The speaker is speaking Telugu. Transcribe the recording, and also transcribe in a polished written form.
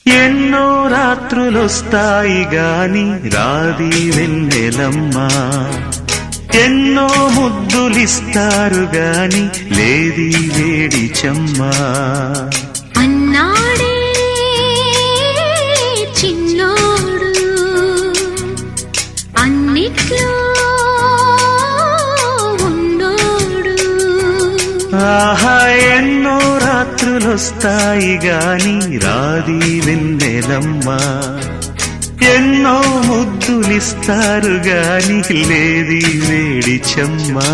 ఎన్నో రాత్రులొస్తాయి గాని రాది వెన్నెలమ్మా, ఎన్నో ముద్దులిస్తారు గాని లేది వేడి చెమ్మా. అన్నాడే చిన్నోడు అన్నిట్లో ఉన్నోడు. ఆహా ఎన్నో రాత్రులొస్తాయి గాని రాది వెన్నెలమ్మా, ఎన్నో ముద్దులిస్తారు గాని లేది వేడి చెమ్మా.